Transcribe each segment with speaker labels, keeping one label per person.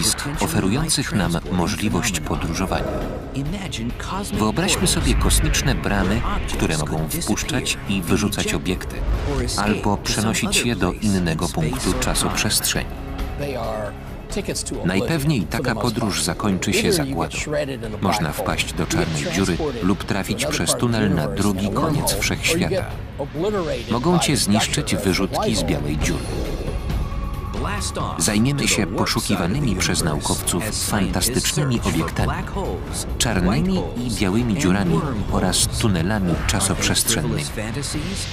Speaker 1: zjawisk oferujących nam możliwość podróżowania. Wyobraźmy sobie kosmiczne bramy, które mogą wpuszczać i wyrzucać obiekty, albo przenosić je do innego punktu czasoprzestrzeni. Najpewniej taka podróż zakończy się zagładą. Można wpaść do czarnej dziury lub trafić przez tunel na drugi koniec wszechświata. Mogą cię zniszczyć wyrzutki z białej dziury. Zajmiemy się poszukiwanymi przez naukowców fantastycznymi obiektami, czarnymi i białymi dziurami oraz tunelami czasoprzestrzennymi.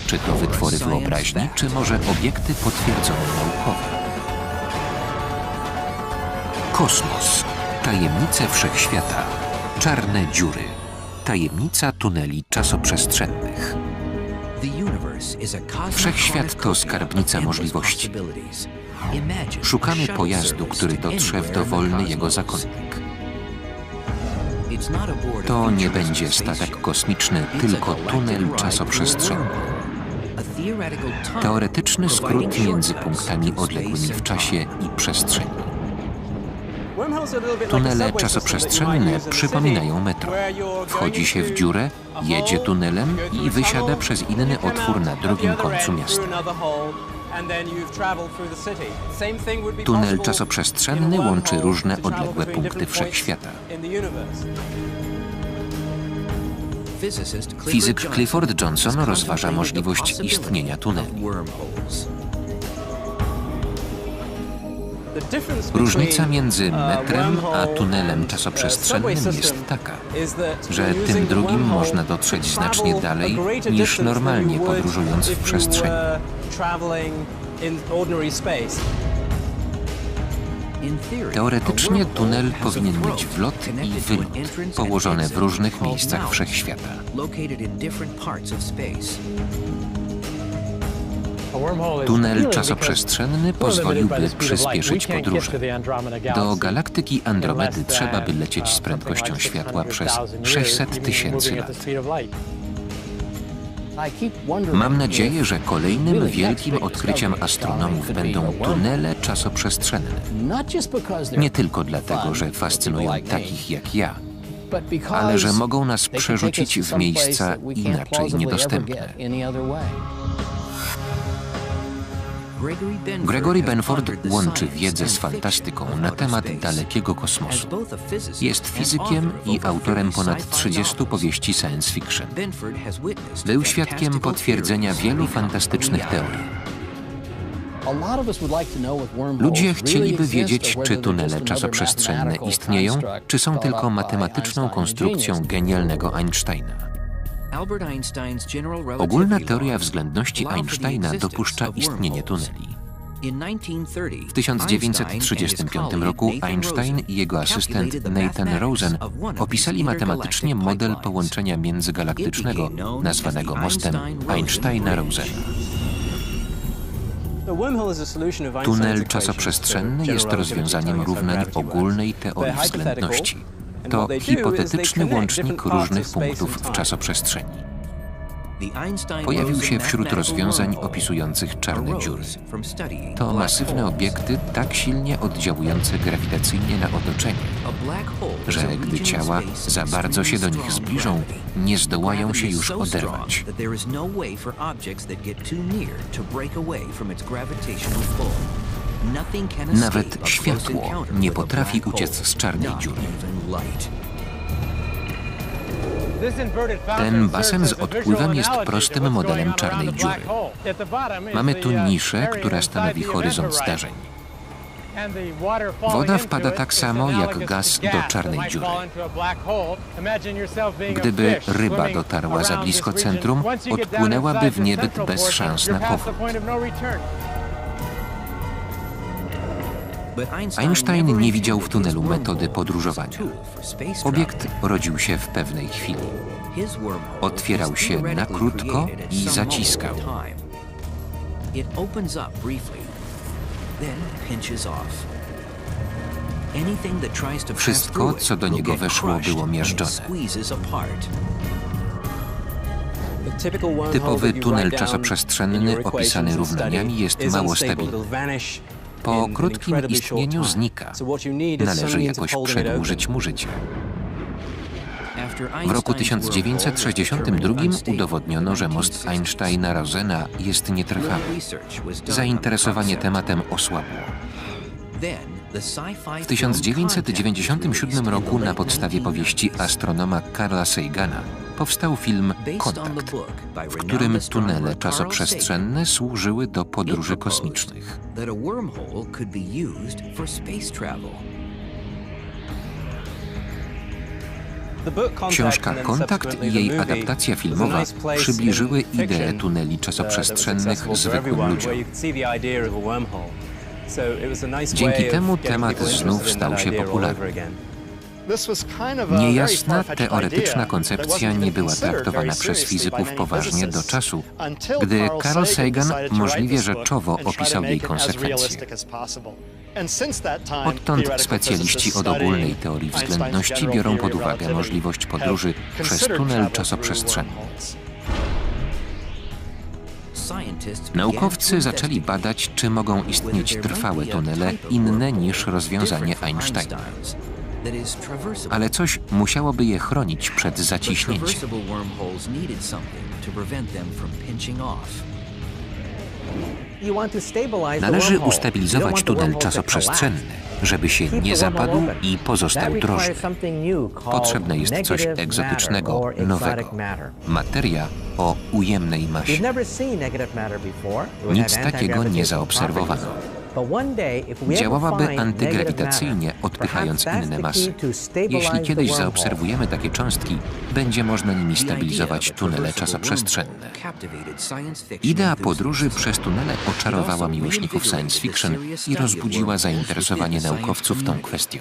Speaker 1: Czy to wytwory wyobraźni, czy może obiekty potwierdzone naukowo? Kosmos. Tajemnice wszechświata. Czarne dziury. Tajemnica tuneli czasoprzestrzennych. Wszechświat to skarbnica możliwości. Szukamy pojazdu, który dotrze w dowolny jego zakątnik. To nie będzie statek kosmiczny, tylko tunel czasoprzestrzenny. Teoretyczny skrót między punktami odległymi w czasie i przestrzeni. Tunele czasoprzestrzenne przypominają metro. Wchodzi się w dziurę, jedzie tunelem i wysiada przez inny otwór na drugim końcu miasta. Tunel czasoprzestrzenny łączy różne odległe punkty wszechświata. Fizyk Clifford Johnson rozważa możliwość istnienia tuneli. Różnica między metrem a tunelem czasoprzestrzennym jest taka, że tym drugim można dotrzeć znacznie dalej niż normalnie podróżując w przestrzeni. Teoretycznie tunel powinien mieć wlot i wylot, położone w różnych miejscach wszechświata. Tunel czasoprzestrzenny pozwoliłby przyspieszyć podróże. Do galaktyki Andromedy trzeba by lecieć z prędkością światła przez 600 tysięcy lat. Mam nadzieję, że kolejnym wielkim odkryciem astronomów będą tunele czasoprzestrzenne. Nie tylko dlatego, że fascynują takich jak ja, ale że mogą nas przerzucić w miejsca inaczej niedostępne. Gregory Benford łączy wiedzę z fantastyką na temat dalekiego kosmosu. Jest fizykiem i autorem ponad 30 powieści science fiction. Był świadkiem potwierdzenia wielu fantastycznych teorii. Ludzie chcieliby wiedzieć, czy tunele czasoprzestrzenne istnieją, czy są tylko matematyczną konstrukcją genialnego Einsteina. Ogólna teoria względności Einsteina dopuszcza istnienie tuneli. W 1935 roku Einstein i jego asystent Nathan Rosen opisali matematycznie model połączenia międzygalaktycznego, nazwanego mostem Einsteina-Rosena. Tunel czasoprzestrzenny jest rozwiązaniem równań ogólnej teorii względności. To hipotetyczny łącznik różnych punktów w czasoprzestrzeni. Pojawił się wśród rozwiązań opisujących czarne dziury. To masywne obiekty tak silnie oddziałujące grawitacyjnie na otoczenie, że gdy ciała za bardzo się do nich zbliżą, nie zdołają się już oderwać. Nawet światło nie potrafi uciec z czarnej dziury. Ten basen z odpływem jest prostym modelem czarnej dziury. Mamy tu niszę, która stanowi horyzont zdarzeń. Woda wpada tak samo jak gaz do czarnej dziury. Gdyby ryba dotarła za blisko centrum, odpłynęłaby w niebyt bez szans na powrót. Einstein nie widział w tunelu metody podróżowania. Obiekt rodził się w pewnej chwili. Otwierał się na krótko i zaciskał. Wszystko, co do niego weszło, było miażdżone.
Speaker 2: Typowy tunel czasoprzestrzenny opisany równaniami jest mało stabilny.
Speaker 1: Po krótkim istnieniu znika. Należy jakoś przedłużyć mu życie. W roku 1962 udowodniono, że most Einsteina-Rosena jest nietrwały. Zainteresowanie tematem osłabło. W 1997 roku na podstawie powieści astronoma Carla Sagana powstał film Kontakt, w którym tunele czasoprzestrzenne służyły do podróży kosmicznych. Książka Kontakt i jej adaptacja filmowa przybliżyły ideę tuneli czasoprzestrzennych zwykłym ludziom. Dzięki temu temat znów stał się popularny. Niejasna, teoretyczna koncepcja nie była traktowana przez fizyków poważnie do czasu, gdy Carl Sagan możliwie rzeczowo opisał jej konsekwencje. Odtąd specjaliści od ogólnej teorii względności biorą pod uwagę możliwość podróży przez tunel czasoprzestrzenny. Naukowcy zaczęli badać, czy mogą istnieć trwałe tunele inne niż rozwiązanie Einsteina. Ale coś musiałoby je chronić przed zaciśnięciem. Należy ustabilizować tunel czasoprzestrzenny, żeby się nie zapadł i pozostał drożny. Potrzebne jest coś egzotycznego, nowego. Materia o ujemnej masie. Nic takiego nie zaobserwowano. Działałaby antygrawitacyjnie, odpychając inne masy. Jeśli kiedyś zaobserwujemy takie cząstki, będzie można nimi stabilizować tunele czasoprzestrzenne. Idea podróży przez tunele oczarowała miłośników science fiction i rozbudziła zainteresowanie naukowców tą kwestią.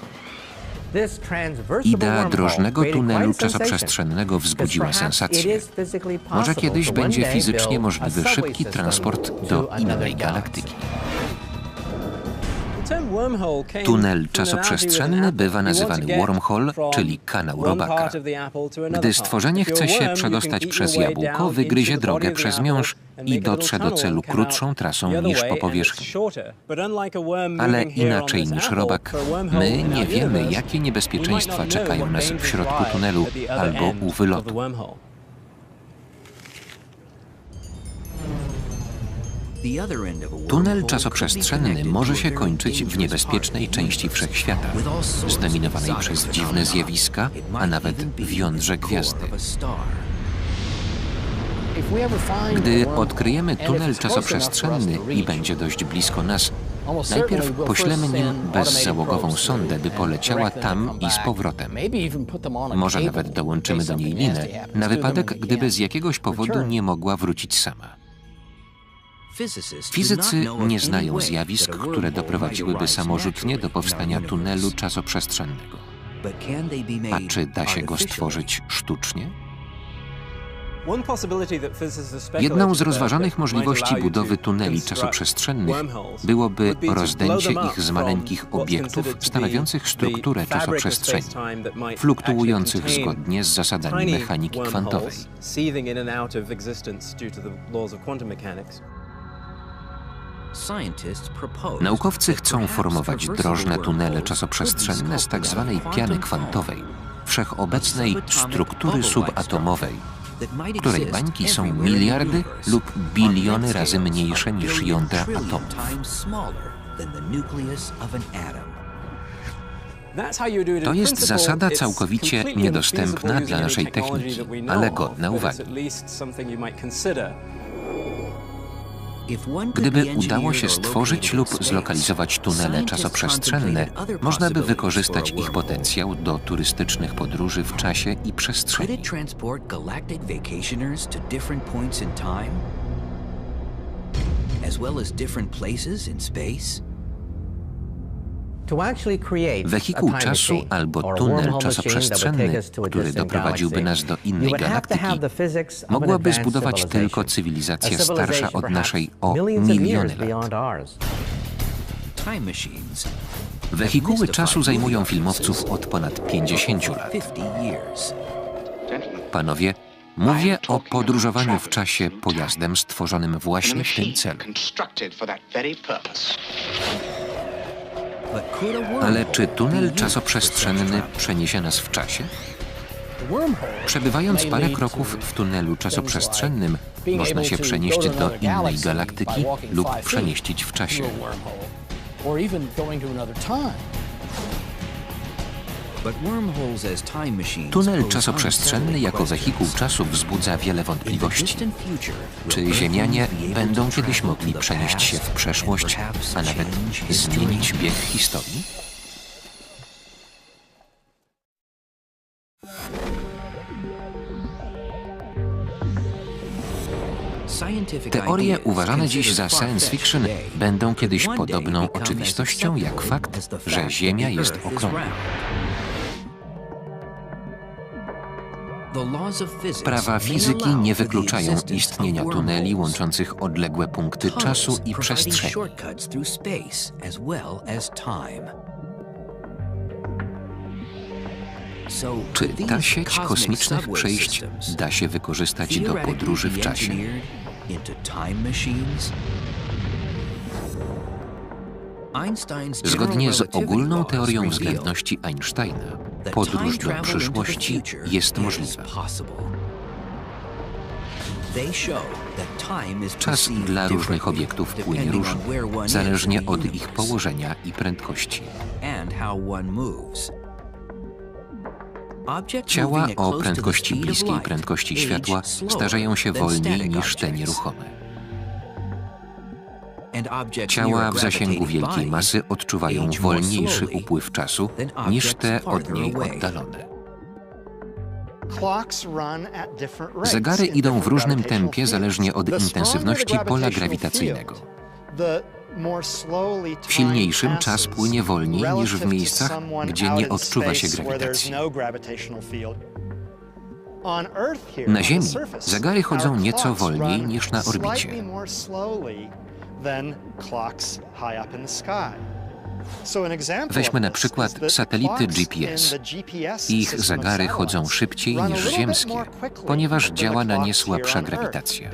Speaker 1: Idea drożnego tunelu czasoprzestrzennego wzbudziła sensację. Może kiedyś będzie fizycznie możliwy szybki transport do innej galaktyki. Tunel czasoprzestrzenny bywa nazywany wormhole, czyli kanał robaka. Gdy stworzenie chce się przedostać przez jabłko, wygryzie drogę przez miąższ i dotrze do celu krótszą trasą niż po powierzchni. Ale inaczej niż robak, my nie wiemy, jakie niebezpieczeństwa czekają nas w środku tunelu albo u wylotu. Tunel czasoprzestrzenny może się kończyć w niebezpiecznej części wszechświata, zdominowanej przez dziwne zjawiska, a nawet w jądrze gwiazdy. Gdy odkryjemy tunel czasoprzestrzenny i będzie dość blisko nas, najpierw poślemy nim bezzałogową sondę, by poleciała tam i z powrotem. Może nawet dołączymy do niej linę, na wypadek, gdyby z jakiegoś powodu nie mogła wrócić sama. Fizycy nie znają zjawisk, które doprowadziłyby samorzutnie do powstania tunelu czasoprzestrzennego. A czy da się go stworzyć sztucznie? Jedną z rozważanych możliwości budowy tuneli czasoprzestrzennych byłoby rozdęcie ich z maleńkich obiektów stanowiących strukturę czasoprzestrzeni, fluktuujących zgodnie z zasadami mechaniki kwantowej. Naukowcy chcą formować drożne tunele czasoprzestrzenne z tak zwanej piany kwantowej, wszechobecnej struktury subatomowej, której bańki są miliardy lub biliony razy mniejsze niż jądra atomów. To jest zasada całkowicie niedostępna dla naszej techniki, ale godna uwagi. Gdyby udało się stworzyć lub zlokalizować tunele czasoprzestrzenne, można by wykorzystać ich potencjał do turystycznych podróży w czasie i przestrzeni. Wehikuł czasu albo tunel czasoprzestrzenny, który doprowadziłby nas do innej galaktyki, mogłaby zbudować tylko cywilizacja starsza od naszej o miliony lat. Wehikuły czasu zajmują filmowców od ponad 50 lat. Panowie, mówię o podróżowaniu w czasie pojazdem stworzonym właśnie w tym celu. Ale czy tunel czasoprzestrzenny przeniesie nas w czasie? Przebywając parę kroków w tunelu czasoprzestrzennym, można się przenieść do innej galaktyki lub przemieścić w czasie. Tunel czasoprzestrzenny jako wehikuł czasu wzbudza wiele wątpliwości. Czy Ziemianie będą kiedyś mogli przenieść się w przeszłość, a nawet zmienić bieg historii? Teorie uważane dziś za science fiction będą kiedyś podobną oczywistością jak fakt, że Ziemia jest okrągła. Prawa fizyki nie wykluczają istnienia tuneli łączących odległe punkty czasu i przestrzeni. Czy ta sieć kosmicznych przejść da się wykorzystać do podróży w czasie? Zgodnie z ogólną teorią względności Einsteina, podróż do przyszłości jest możliwa. Czas dla różnych obiektów płynie różnie, zależnie od ich położenia i prędkości. Ciała o prędkości bliskiej prędkości światła starzeją się wolniej niż te nieruchome. Ciała w zasięgu wielkiej masy odczuwają wolniejszy upływ czasu niż te od niej oddalone. Zegary idą w różnym tempie zależnie od intensywności pola grawitacyjnego. W silniejszym czas płynie wolniej niż w miejscach, gdzie nie odczuwa się grawitacji. Na Ziemi zegary chodzą nieco wolniej niż na orbicie. Weźmy na przykład satelity GPS. Ich zegary chodzą szybciej niż ziemskie, ponieważ działa na nie słabsza grawitacja.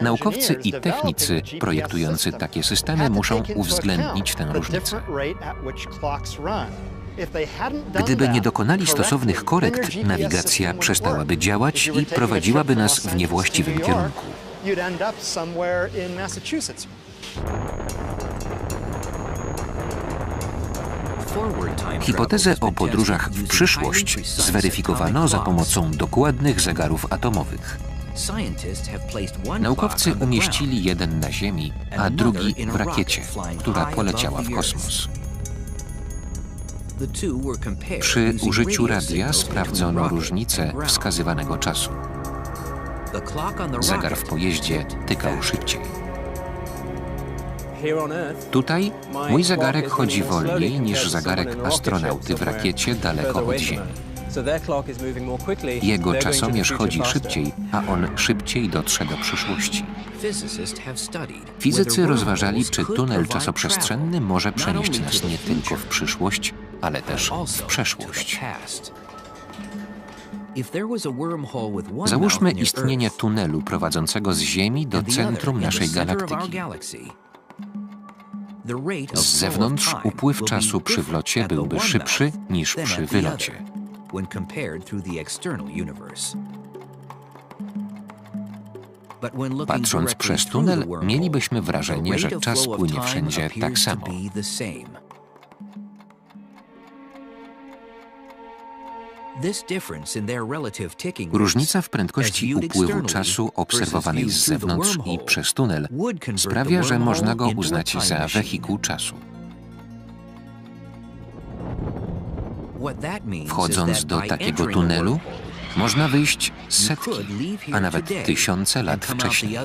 Speaker 1: Naukowcy i technicy projektujący takie systemy muszą uwzględnić tę różnicę. Gdyby nie dokonali stosownych korekt, nawigacja przestałaby działać i prowadziłaby nas w niewłaściwym kierunku. Hipotezę o podróżach w przyszłość zweryfikowano za pomocą dokładnych zegarów atomowych. Naukowcy umieścili jeden na Ziemi, a drugi w rakiecie, która poleciała w kosmos. Przy użyciu radia sprawdzono różnicę wskazywanego czasu. Zegar w pojeździe tykał szybciej. Tutaj mój zegarek chodzi wolniej niż zegarek astronauty w rakiecie daleko od Ziemi. Jego czasomierz chodzi szybciej, a on szybciej dotrze do przyszłości. Fizycy rozważali, czy tunel czasoprzestrzenny może przenieść nas nie tylko w przyszłość, ale też w przeszłość. Załóżmy istnienie tunelu prowadzącego z Ziemi do centrum naszej galaktyki. Z zewnątrz upływ czasu przy wlocie byłby szybszy niż przy wylocie. Patrząc przez tunel, mielibyśmy wrażenie, że czas płynie wszędzie tak samo. Różnica w prędkości upływu czasu obserwowanej z zewnątrz i przez tunel sprawia, że można go uznać za wehikuł czasu. Wchodząc do takiego tunelu, można wyjść setki, a nawet tysiące lat wcześniej.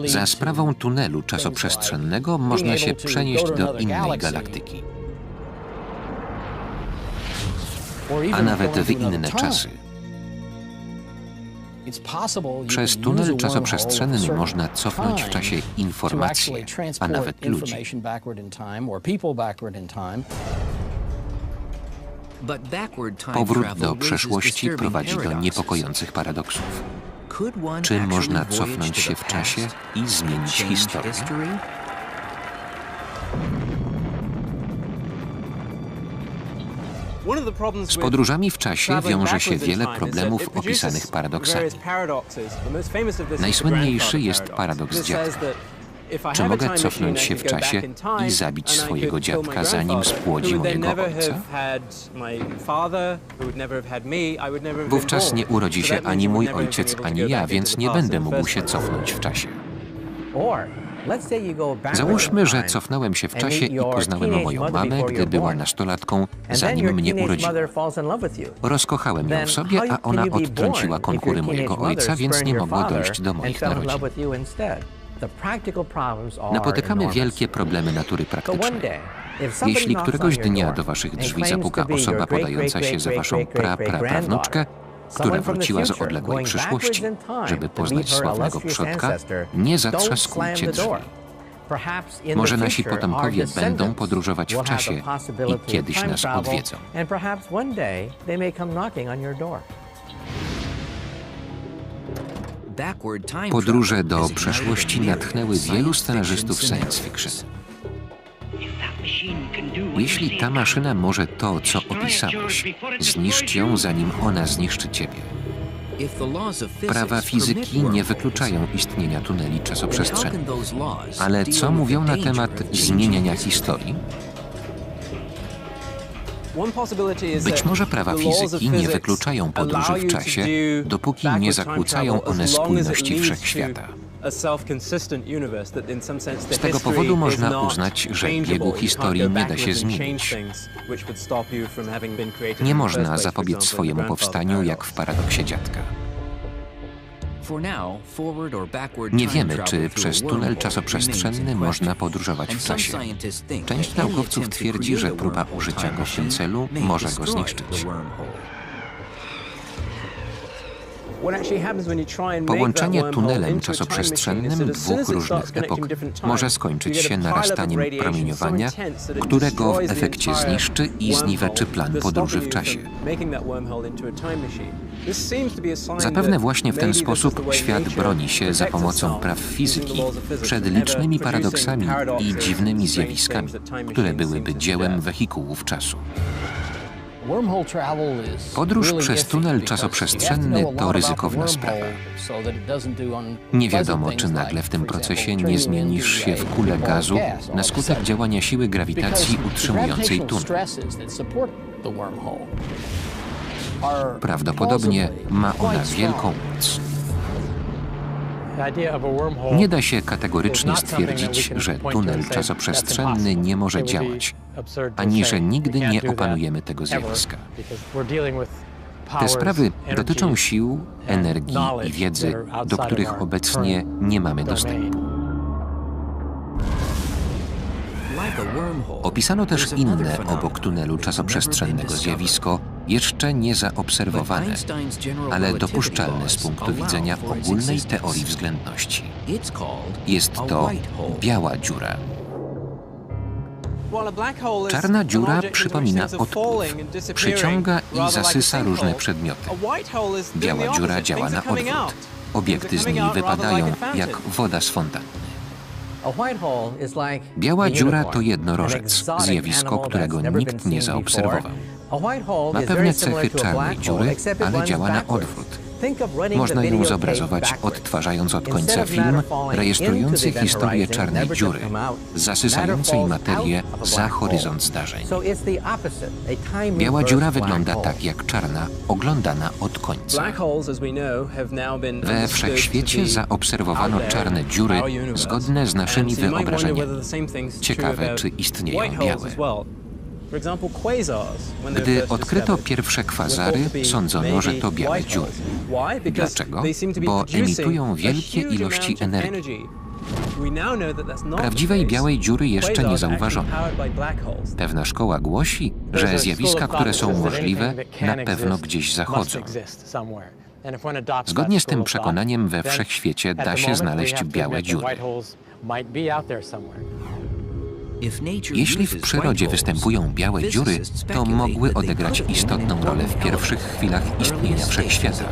Speaker 1: Za sprawą tunelu czasoprzestrzennego można się przenieść do innej galaktyki, a nawet w inne czasy. Przez tunel czasoprzestrzenny można cofnąć w czasie informacje, a nawet ludzi. Powrót do przeszłości prowadzi do niepokojących paradoksów. Czy można cofnąć się w czasie i zmienić historię? Z podróżami w czasie wiąże się wiele problemów opisanych paradoksami. Najsłynniejszy jest paradoks dziadka. Czy mogę cofnąć się w czasie i zabić swojego dziadka, zanim spłodzi mojego ojca? Wówczas nie urodzi się ani mój ojciec, ani ja, więc nie będę mógł się cofnąć w czasie. Załóżmy, że cofnąłem się w czasie i poznałem moją mamę, gdy była nastolatką, zanim mnie urodziła. Rozkochałem ją w sobie, a ona odtrąciła konkury mojego ojca, więc nie mogło dojść do moich narodzin. Napotykamy wielkie problemy natury praktycznej. Jeśli któregoś dnia do waszych drzwi zapuka osoba podająca się za waszą prawnuczkę, która wróciła z odległej przyszłości, żeby poznać sławnego przodka, nie zatrzaskujcie drzwi. Może nasi potomkowie będą podróżować w czasie i kiedyś nas odwiedzą. Podróże do przeszłości natchnęły wielu scenarzystów science fiction. Jeśli ta maszyna może to, co opisałeś, zniszcz ją, zanim ona zniszczy ciebie. Prawa fizyki nie wykluczają istnienia tuneli czasoprzestrzennych. Ale co mówią na temat zmieniania historii? Być może prawa fizyki nie wykluczają podróży w czasie, dopóki nie zakłócają one spójności wszechświata. Z tego powodu można uznać, że biegu historii nie da się zmienić. Nie można zapobiec swojemu powstaniu, jak w paradoksie dziadka. Nie wiemy, czy przez tunel czasoprzestrzenny można podróżować w czasie. Część naukowców twierdzi, że próba użycia go w tym celu może go zniszczyć. Połączenie tunelem czasoprzestrzennym dwóch różnych epok może skończyć się narastaniem promieniowania, którego w efekcie zniszczy i zniweczy plan podróży w czasie. Zapewne właśnie w ten sposób świat broni się za pomocą praw fizyki przed licznymi paradoksami i dziwnymi zjawiskami, które byłyby dziełem wehikułów czasu. Podróż przez tunel czasoprzestrzenny to ryzykowna sprawa. Nie wiadomo, czy nagle w tym procesie nie zmienisz się w kulę gazu na skutek działania siły grawitacji utrzymującej tunel. Prawdopodobnie ma ona wielką moc. Nie da się kategorycznie stwierdzić, że tunel czasoprzestrzenny nie może działać, ani że nigdy nie opanujemy tego zjawiska. Te sprawy dotyczą sił, energii i wiedzy, do których obecnie nie mamy dostępu. Opisano też inne obok tunelu czasoprzestrzennego zjawisko, jeszcze nie zaobserwowane, ale dopuszczalne z punktu widzenia ogólnej teorii względności. Jest to biała dziura. Czarna dziura przypomina odpływ, przyciąga i zasysa różne przedmioty. Biała dziura działa na odwrót. Obiekty z niej wypadają jak woda z fontanny. Biała dziura to jednorożec, zjawisko, którego nikt nie zaobserwował. Ma pewne cechy czarnej dziury, ale działa na odwrót. Można ją zobrazować, odtwarzając od końca film rejestrujący historię czarnej dziury, zasysającej materię za horyzont zdarzeń. Biała dziura wygląda tak jak czarna, oglądana od końca. We wszechświecie zaobserwowano czarne dziury zgodne z naszymi wyobrażeniami. Ciekawe, czy istnieją białe. Gdy odkryto pierwsze kwazary, sądzono, że to białe dziury. Dlaczego? Bo emitują wielkie ilości energii. Prawdziwej białej dziury jeszcze nie zauważono. Pewna szkoła głosi, że zjawiska, które są możliwe, na pewno gdzieś zachodzą. Zgodnie z tym przekonaniem we wszechświecie da się znaleźć białe dziury. Jeśli w przyrodzie występują białe dziury, to mogły odegrać istotną rolę w pierwszych chwilach istnienia wszechświata,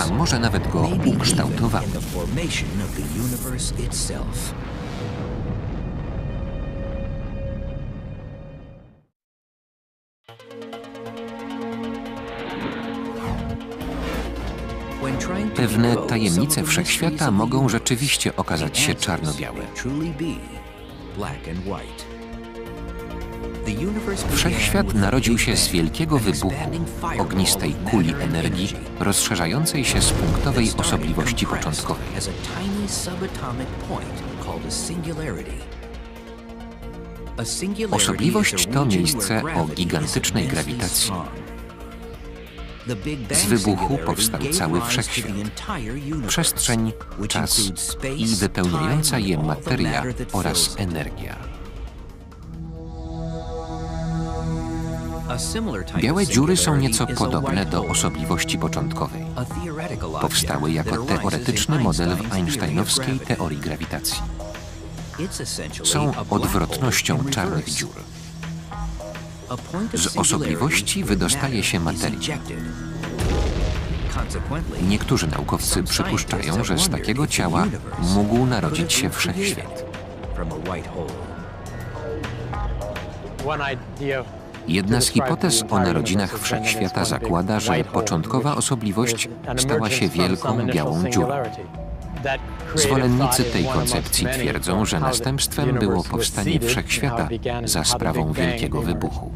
Speaker 1: a może nawet go ukształtowały. Pewne tajemnice wszechświata mogą rzeczywiście okazać się czarno-białe. Wszechświat narodził się z wielkiego wybuchu, ognistej kuli energii, rozszerzającej się z punktowej osobliwości początkowej. Osobliwość to miejsce o gigantycznej grawitacji. Z wybuchu powstał cały wszechświat, przestrzeń, czas i wypełniająca je materia oraz energia. Białe dziury są nieco podobne do osobliwości początkowej. Powstały jako teoretyczny model w einsteinowskiej teorii grawitacji. Są odwrotnością czarnych dziur. Z osobliwości wydostaje się materia. Niektórzy naukowcy przypuszczają, że z takiego ciała mógł narodzić się wszechświat. Jedna z hipotez o narodzinach wszechświata zakłada, że początkowa osobliwość stała się wielką białą dziurą. Zwolennicy tej koncepcji twierdzą, że następstwem było powstanie wszechświata za sprawą wielkiego wybuchu.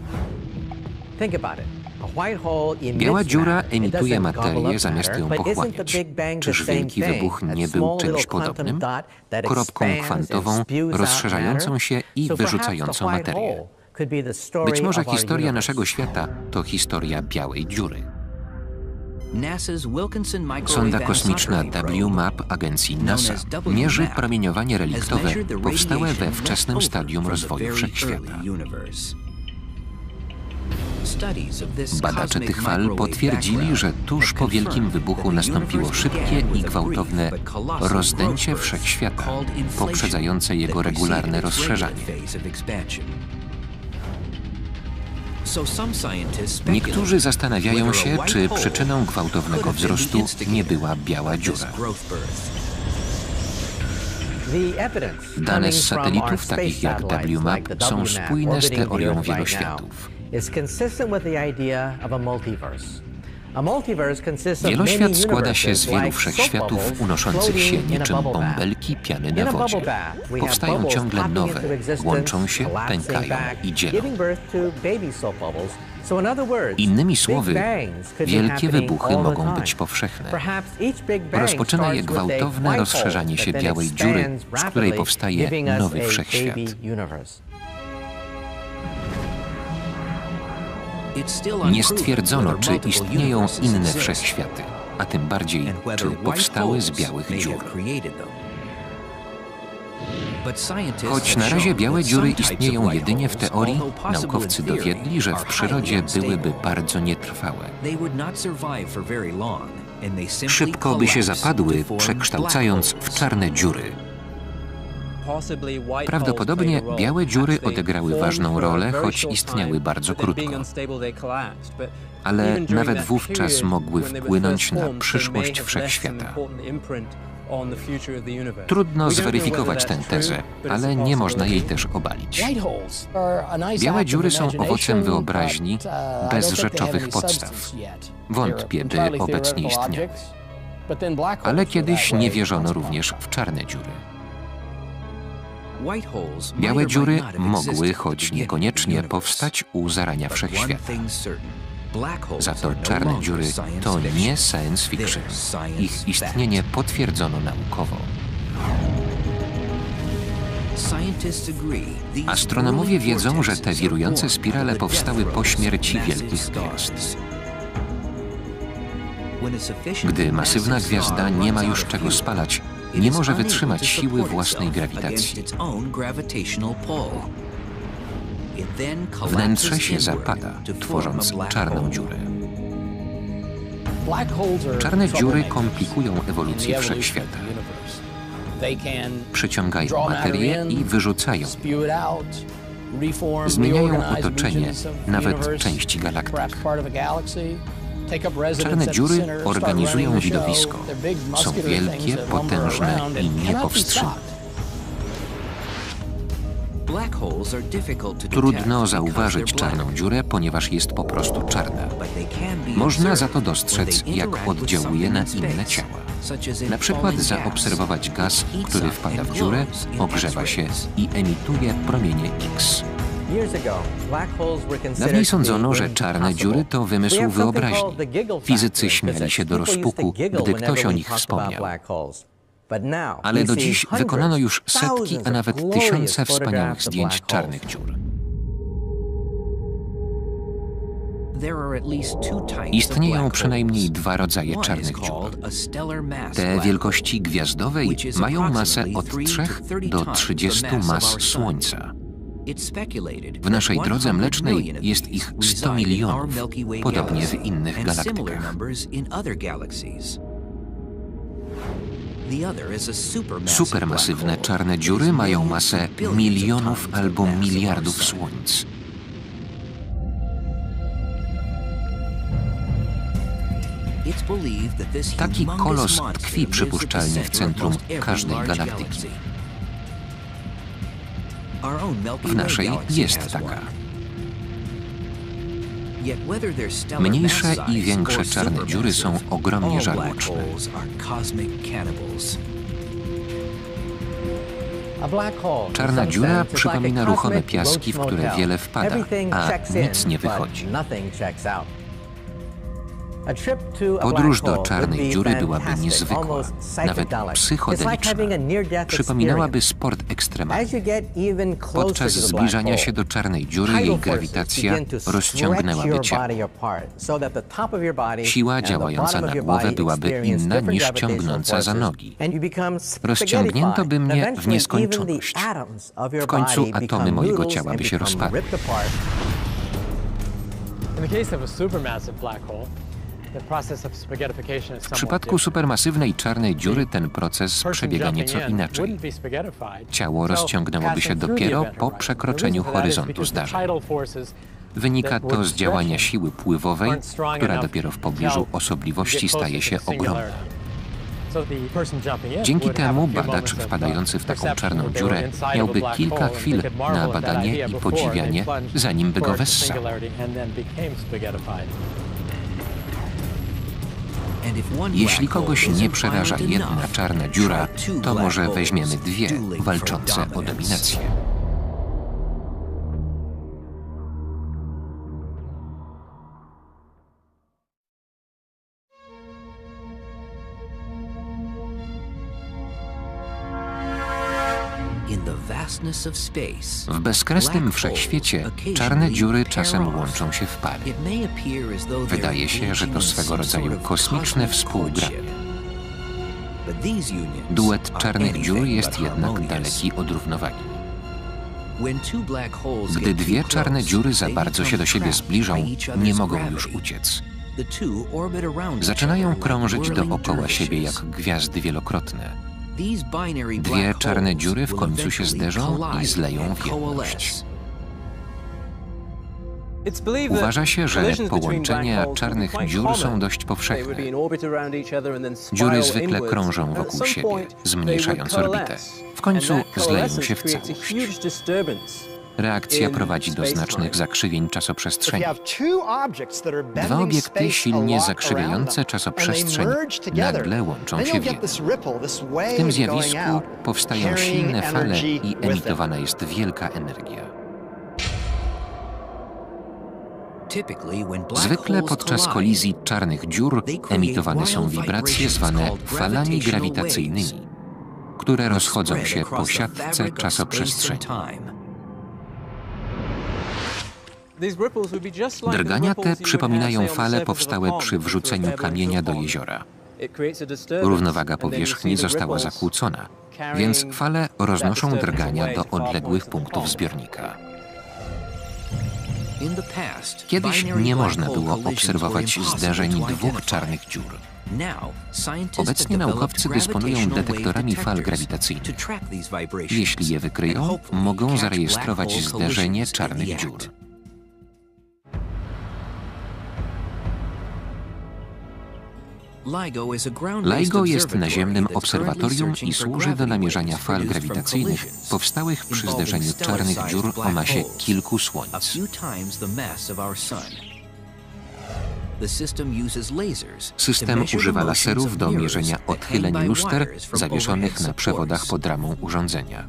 Speaker 1: Biała dziura emituje materię zamiast ją pochłaniać. Czyż wielki wybuch nie był czymś podobnym? Kropką kwantową rozszerzającą się i wyrzucającą materię. Być może historia naszego świata to historia białej dziury. Sonda kosmiczna WMAP agencji NASA mierzy promieniowanie reliktowe powstałe we wczesnym stadium rozwoju wszechświata. Badacze tych fal potwierdzili, że tuż po wielkim wybuchu nastąpiło szybkie i gwałtowne rozdęcie wszechświata, poprzedzające jego regularne rozszerzanie. Niektórzy zastanawiają się, czy przyczyną gwałtownego wzrostu nie była biała dziura. Dane z satelitów, takich jak WMAP, są spójne z teorią wieloświatów. Wieloświat składa się z wielu wszechświatów unoszących się niczym bąbelki piany na wodzie. Powstają ciągle nowe, łączą się, pękają i dzielą. Innymi słowy, wielkie wybuchy mogą być powszechne. Rozpoczyna je gwałtowne rozszerzanie się białej dziury, z której powstaje nowy wszechświat. Nie stwierdzono, czy istnieją inne wszechświaty, a tym bardziej, czy powstały z białych dziur. Choć na razie białe dziury istnieją jedynie w teorii, naukowcy dowiedli, że w przyrodzie byłyby bardzo nietrwałe. Szybko by się zapadły, przekształcając w czarne dziury. Prawdopodobnie białe dziury odegrały ważną rolę, choć istniały bardzo krótko. Ale nawet wówczas mogły wpłynąć na przyszłość wszechświata. Trudno zweryfikować tę tezę, ale nie można jej też obalić. Białe dziury są owocem wyobraźni bez rzeczowych podstaw. Wątpię, by obecnie istniały. Ale kiedyś nie wierzono również w czarne dziury. Białe dziury mogły, choć niekoniecznie, powstać u zarania wszechświata. Za to czarne dziury to nie science fiction. Ich istnienie potwierdzono naukowo. Astronomowie wiedzą, że te wirujące spirale powstały po śmierci wielkich gwiazd. Gdy masywna gwiazda nie ma już czego spalać, nie może wytrzymać siły własnej grawitacji. Wnętrze się zapada, tworząc czarną dziurę. Czarne dziury komplikują ewolucję wszechświata. Przyciągają materię i wyrzucają ją. Zmieniają otoczenie, nawet części galaktyk. Czarne dziury organizują widowisko. Są wielkie, potężne i niepowstrzymane. Trudno zauważyć czarną dziurę, ponieważ jest po prostu czarna. Można za to dostrzec, jak oddziałuje na inne ciała. Na przykład zaobserwować gaz, który wpada w dziurę, ogrzewa się i emituje promienie X. Dawniej sądzono, że czarne dziury to wymysł wyobraźni. Fizycy śmiali się do rozpuku, gdy ktoś o nich wspomniał. Ale do dziś wykonano już setki, a nawet tysiące wspaniałych zdjęć czarnych dziur. Istnieją przynajmniej dwa rodzaje czarnych dziur. Te wielkości gwiazdowej mają masę od 3 do 30 mas Słońca. W naszej drodze mlecznej jest ich 100 milionów, podobnie w innych galaktykach. Supermasywne czarne dziury mają masę milionów albo miliardów słońc. Taki kolos tkwi przypuszczalnie w centrum każdej galaktyki. W naszej jest taka. Mniejsze i większe czarne dziury są ogromnie żarłoczne. Czarna dziura przypomina ruchome piaski, w które wiele wpada, a nic nie wychodzi. Podróż do czarnej dziury byłaby niezwykła, nawet psychodeliczna. Przypominałaby sport ekstremalny. Podczas zbliżania się do czarnej dziury jej grawitacja rozciągnęłaby ciało. Siła działająca na głowę byłaby inna niż ciągnąca za nogi. Rozciągnięto by mnie w nieskończoność. W końcu atomy mojego ciała by się rozpadły. W przypadku supermasywnej czarnej dziury ten proces przebiega nieco inaczej. Ciało rozciągnęłoby się dopiero po przekroczeniu horyzontu zdarzeń. Wynika to z działania siły pływowej, która dopiero w pobliżu osobliwości staje się ogromna. Dzięki temu badacz wpadający w taką czarną dziurę miałby kilka chwil na badanie i podziwianie, zanim by go wessał. Jeśli kogoś nie przeraża jedna czarna dziura, to może weźmiemy dwie, walczące o dominację. W bezkresnym wszechświecie czarne dziury czasem łączą się w pary. Wydaje się, że to swego rodzaju kosmiczne współgranie. Duet czarnych dziur jest jednak daleki od równowagi. Gdy dwie czarne dziury za bardzo się do siebie zbliżą, nie mogą już uciec. Zaczynają krążyć dookoła siebie jak gwiazdy wielokrotne. Dwie czarne dziury w końcu się zderzą i zleją w jedność. Uważa się, że połączenia czarnych dziur są dość powszechne. Dziury zwykle krążą wokół siebie, zmniejszając orbitę. W końcu zleją się w całość. Reakcja prowadzi do znacznych zakrzywień czasoprzestrzeni. Dwa obiekty silnie zakrzywiające czasoprzestrzeń nagle łączą się w jedno. W tym zjawisku powstają silne fale i emitowana jest wielka energia. Zwykle podczas kolizji czarnych dziur emitowane są wibracje zwane falami grawitacyjnymi, które rozchodzą się po siatce czasoprzestrzeni. Drgania te przypominają fale powstałe przy wrzuceniu kamienia do jeziora. Równowaga powierzchni została zakłócona, więc fale roznoszą drgania do odległych punktów zbiornika. Kiedyś nie można było obserwować zderzeń dwóch czarnych dziur. Obecnie naukowcy dysponują detektorami fal grawitacyjnych. Jeśli je wykryją, mogą zarejestrować zderzenie czarnych dziur. LIGO jest naziemnym obserwatorium i służy do namierzania fal grawitacyjnych powstałych przy zderzeniu czarnych dziur o masie kilku słońc. System używa laserów do mierzenia odchyleń luster zawieszonych na przewodach pod ramą urządzenia.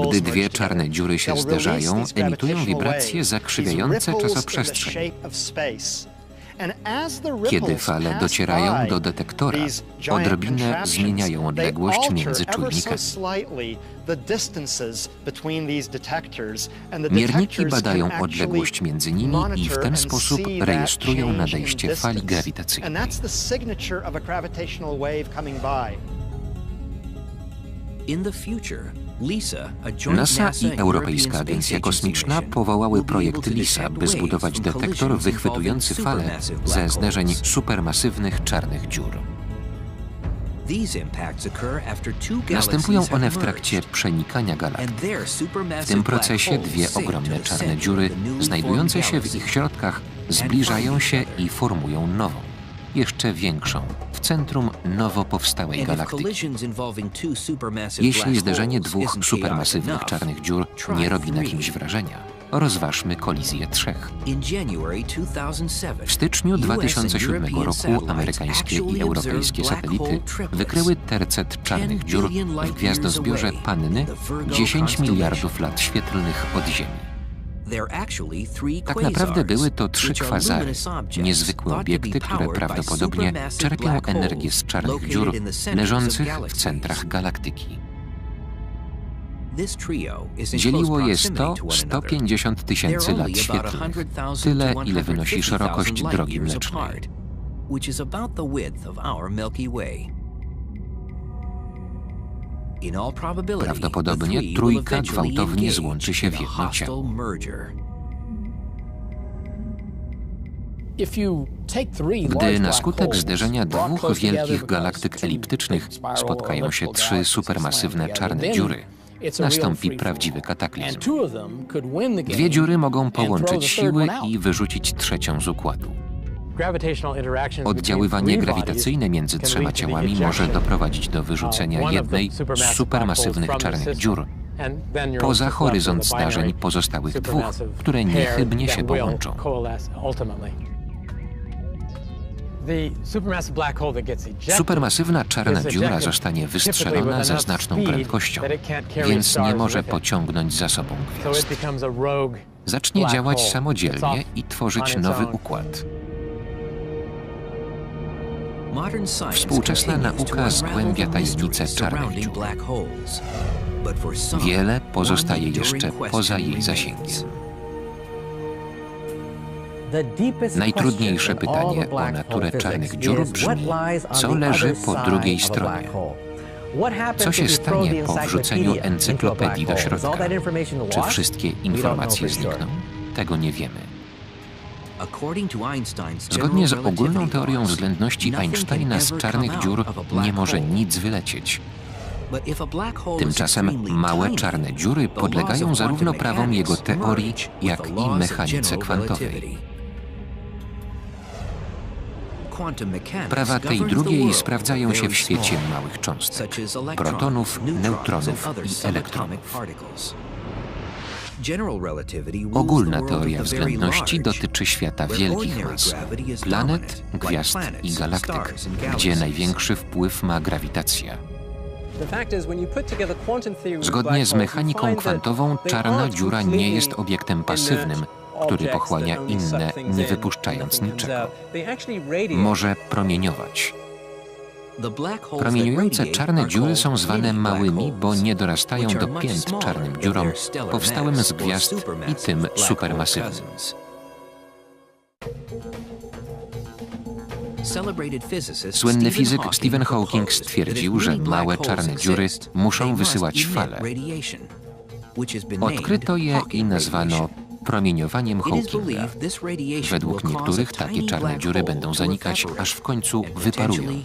Speaker 1: Gdy dwie czarne dziury się zderzają, emitują wibracje zakrzywiające czasoprzestrzeń. Kiedy fale docierają do detektora, odrobinę zmieniają odległość między czujnikami. Mierniki badają odległość między nimi i w ten sposób rejestrują nadejście fali grawitacyjnej. NASA i Europejska Agencja Kosmiczna powołały projekt LISA, by zbudować detektor wychwytujący fale ze zderzeń supermasywnych czarnych dziur. Następują one w trakcie przenikania galaktyk. W tym procesie dwie ogromne czarne dziury, znajdujące się w ich środkach, zbliżają się i formują nową, jeszcze większą, w centrum nowo powstałej galaktyki. Jeśli zderzenie dwóch supermasywnych czarnych dziur nie robi na kimś wrażenia, rozważmy kolizję trzech. W styczniu 2007 roku amerykańskie i europejskie satelity wykryły tercet czarnych dziur w gwiazdozbiorze Panny 10 miliardów lat świetlnych od Ziemi. Tak naprawdę były to trzy kwazary, niezwykłe obiekty, które prawdopodobnie czerpią energię z czarnych dziur leżących w centrach galaktyki. Dzieliło je 100–150 tysięcy lat świetlnych, tyle ile wynosi szerokość Drogi Mlecznej. Prawdopodobnie trójka gwałtownie złączy się w jedno ciało. Gdy na skutek zderzenia dwóch wielkich galaktyk eliptycznych spotkają się trzy supermasywne czarne dziury, nastąpi prawdziwy kataklizm. Dwie dziury mogą połączyć siły i wyrzucić trzecią z układu. Oddziaływanie grawitacyjne między trzema ciałami może doprowadzić do wyrzucenia jednej z supermasywnych czarnych dziur poza horyzont zdarzeń pozostałych dwóch, które niechybnie się połączą. Supermasywna czarna dziura zostanie wystrzelona ze znaczną prędkością, więc nie może pociągnąć za sobą gwiazd. Zacznie działać samodzielnie i tworzyć nowy układ. Współczesna nauka zgłębia tajemnicę czarnych dziur. Wiele pozostaje jeszcze poza jej zasięgiem. Najtrudniejsze pytanie o naturę czarnych dziur brzmi: co leży po drugiej stronie? Co się stanie po wrzuceniu encyklopedii do środka? Czy wszystkie informacje znikną? Tego nie wiemy. Zgodnie z ogólną teorią względności Einsteina z czarnych dziur nie może nic wylecieć. Tymczasem małe czarne dziury podlegają zarówno prawom jego teorii, jak i mechanice kwantowej. Prawa tej drugiej sprawdzają się w świecie małych cząstek, protonów, neutronów i elektronów. Ogólna teoria względności dotyczy świata wielkich mas, planet, gwiazd i galaktyk, gdzie największy wpływ ma grawitacja. Zgodnie z mechaniką kwantową czarna dziura nie jest obiektem pasywnym, który pochłania inne, nie wypuszczając niczego. Może promieniować. Promieniujące czarne dziury są zwane małymi, bo nie dorastają do pięt czarnym dziurom powstałym z gwiazd i tym supermasywnym. Słynny fizyk Stephen Hawking stwierdził, że małe czarne dziury muszą wysyłać fale. Odkryto je i nazwano promieniowaniem Hawkinga. Według niektórych takie czarne dziury będą zanikać, aż w końcu wyparują.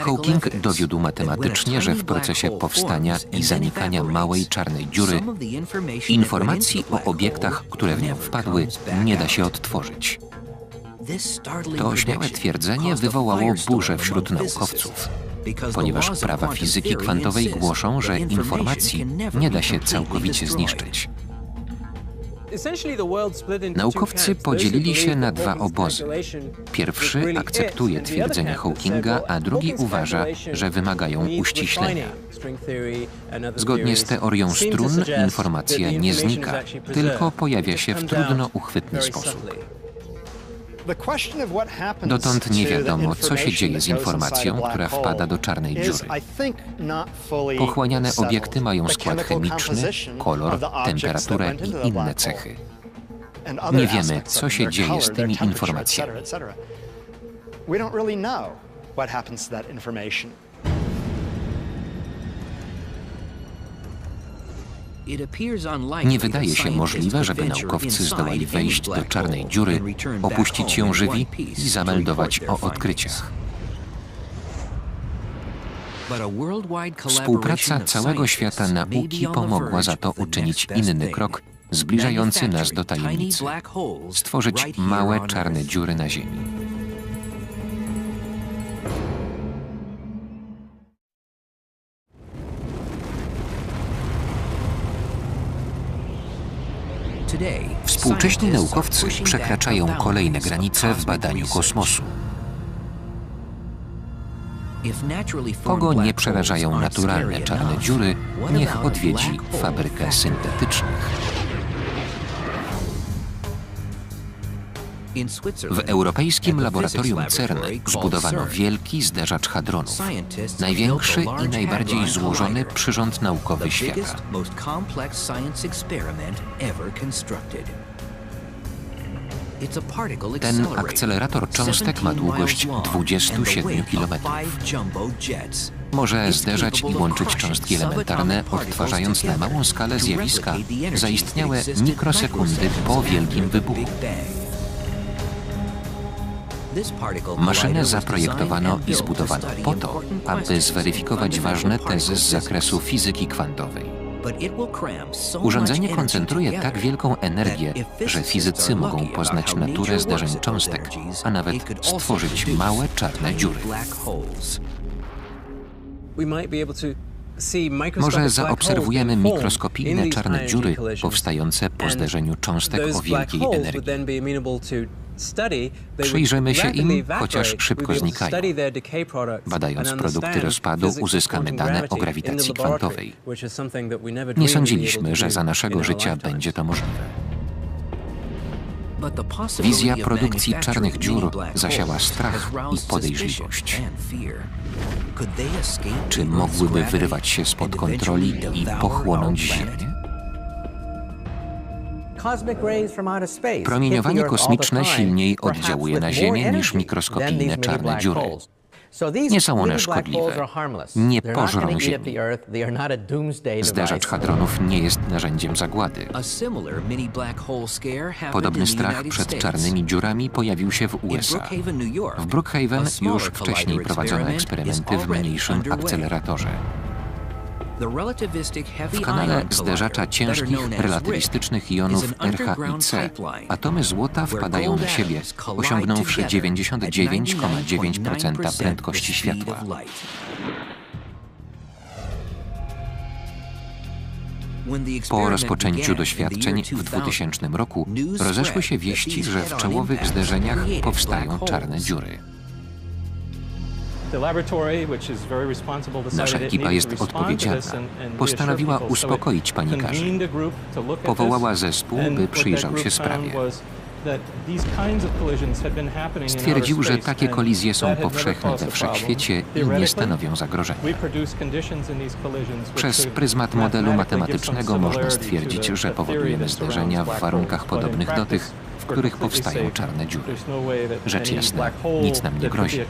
Speaker 1: Hawking dowiódł matematycznie, że w procesie powstania i zanikania małej czarnej dziury informacji o obiektach, które w nią wpadły, nie da się odtworzyć. To śmiałe twierdzenie wywołało burzę wśród naukowców, ponieważ prawa fizyki kwantowej głoszą, że informacji nie da się całkowicie zniszczyć. Naukowcy podzielili się na dwa obozy. Pierwszy akceptuje twierdzenia Hawkinga, a drugi uważa, że wymagają uściślenia. Zgodnie z teorią strun informacja nie znika, tylko pojawia się w trudno uchwytny sposób. Dotąd nie wiadomo, co się dzieje z informacją, która wpada do czarnej dziury. Pochłaniane obiekty mają skład chemiczny, kolor, temperaturę i inne cechy. Nie wiemy, co się dzieje z tymi informacjami. Nie wydaje się możliwe, żeby naukowcy zdołali wejść do czarnej dziury, opuścić ją żywi i zameldować o odkryciach. Współpraca całego świata nauki pomogła za to uczynić inny krok, zbliżający nas do tajemnicy. Stworzyć małe czarne dziury na Ziemi. Współcześni naukowcy przekraczają kolejne granice w badaniu kosmosu. Kogo nie przerażają naturalne czarne dziury, niech odwiedzi fabrykę syntetycznych. W europejskim laboratorium CERN zbudowano wielki zderzacz hadronów, największy i najbardziej złożony przyrząd naukowy świata. Ten akcelerator cząstek ma długość 27 km. Może zderzać i łączyć cząstki elementarne, odtwarzając na małą skalę zjawiska zaistniałe mikrosekundy po wielkim wybuchu. Maszynę zaprojektowano i zbudowano po to, aby zweryfikować ważne tezy z zakresu fizyki kwantowej. Urządzenie koncentruje tak wielką energię, że fizycy mogą poznać naturę zdarzeń cząstek, a nawet stworzyć małe czarne dziury. Może zaobserwujemy mikroskopijne czarne dziury powstające po zderzeniu cząstek o wielkiej energii. Przyjrzymy się im, chociaż szybko znikają. Badając produkty rozpadu, uzyskamy dane o grawitacji kwantowej. Nie sądziliśmy, że za naszego życia będzie to możliwe. Wizja produkcji czarnych dziur zasiała strach i podejrzliwość. Czy mogłyby wyrwać się spod kontroli i pochłonąć Ziemię? Promieniowanie kosmiczne silniej oddziałuje na Ziemię niż mikroskopijne czarne dziury. Nie są one szkodliwe. Nie pożrą Ziemi. Zderzacz hadronów nie jest narzędziem zagłady. Podobny strach przed czarnymi dziurami pojawił się w USA. W Brookhaven już wcześniej prowadzono eksperymenty w mniejszym akceleratorze. W kanale zderzacza ciężkich, relatywistycznych jonów RH i C atomy złota wpadają na siebie, osiągnąwszy 99,9% prędkości światła. Po rozpoczęciu doświadczeń w 2000 roku rozeszły się wieści, że w czołowych zderzeniach powstają czarne dziury. Nasza ekipa jest odpowiedzialna. Postanowiła uspokoić panikarzy. Powołała zespół, by przyjrzał się sprawie. Stwierdził, że takie kolizje są powszechne we wszechświecie i nie stanowią zagrożenia. Przez pryzmat modelu matematycznego można stwierdzić, że powodujemy zderzenia w warunkach podobnych do tych, w których powstają czarne dziury. Rzecz jasna, nic nam nie grozi.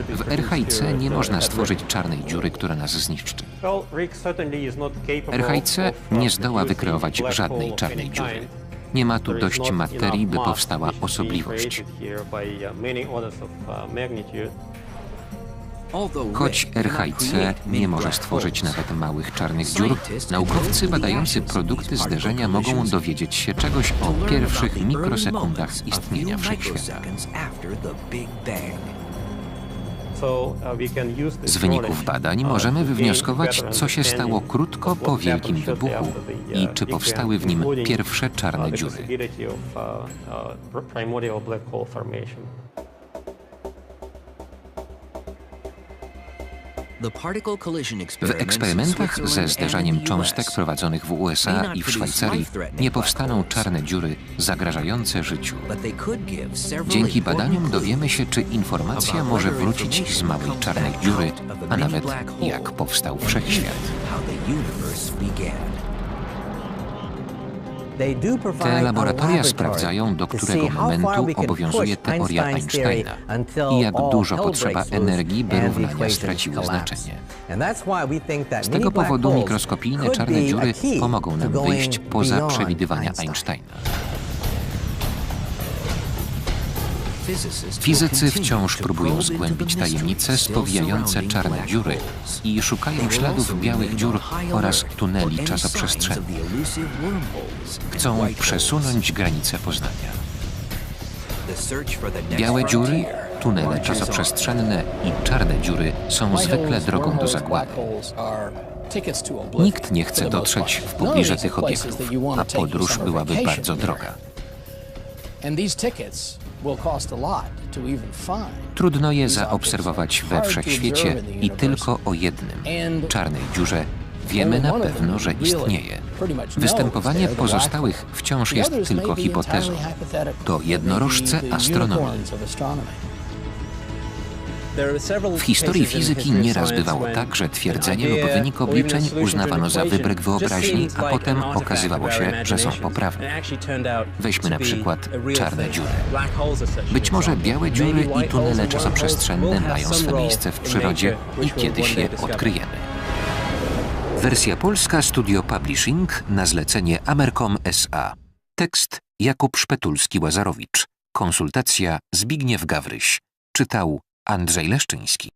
Speaker 1: W RHIC nie można stworzyć czarnej dziury, która nas zniszczy. RHIC nie zdoła wykreować żadnej czarnej dziury. Nie ma tu dość materii, by powstała osobliwość. Choć RHIC nie może stworzyć nawet małych czarnych dziur, naukowcy badający produkty zderzenia mogą dowiedzieć się czegoś o pierwszych mikrosekundach istnienia wszechświata. Z wyników badań możemy wywnioskować, co się stało krótko po wielkim wybuchu i czy powstały w nim pierwsze czarne dziury. W eksperymentach ze zderzaniem cząstek prowadzonych w USA i w Szwajcarii nie powstaną czarne dziury zagrażające życiu. Dzięki badaniom dowiemy się, czy informacja może wrócić z małej czarnej dziury, a nawet jak powstał wszechświat. Te laboratoria sprawdzają, do którego momentu obowiązuje teoria Einsteina i jak dużo potrzeba energii, by równania straciły znaczenie. Z tego powodu mikroskopijne czarne dziury pomogą nam wyjść poza przewidywania Einsteina. Fizycy wciąż próbują zgłębić tajemnice spowijające czarne dziury i szukają śladów białych dziur oraz tuneli czasoprzestrzennych. Chcą przesunąć granice poznania. Białe dziury, tunele czasoprzestrzenne i czarne dziury są zwykle drogą do zagłady. Nikt nie chce dotrzeć w pobliże tych obiektów, a podróż byłaby bardzo droga. Trudno je zaobserwować we wszechświecie i tylko o jednym, czarnej dziurze, wiemy na pewno, że istnieje. Występowanie pozostałych wciąż jest tylko hipotezą. To jednorożce astronomii. W historii fizyki nieraz bywało tak, że twierdzenie lub wynik obliczeń uznawano za wybryk wyobraźni, a potem okazywało się, że są poprawne. Weźmy na przykład czarne dziury. Być może białe dziury i tunele czasoprzestrzenne mają swe miejsce w przyrodzie i kiedyś je odkryjemy. Wersja polska Studio Publishing na zlecenie Amercom S.A. Tekst Jakub Szpetulski-Łazarowicz. Konsultacja Zbigniew Gawryś. Czytał Andrzej Leszczyński.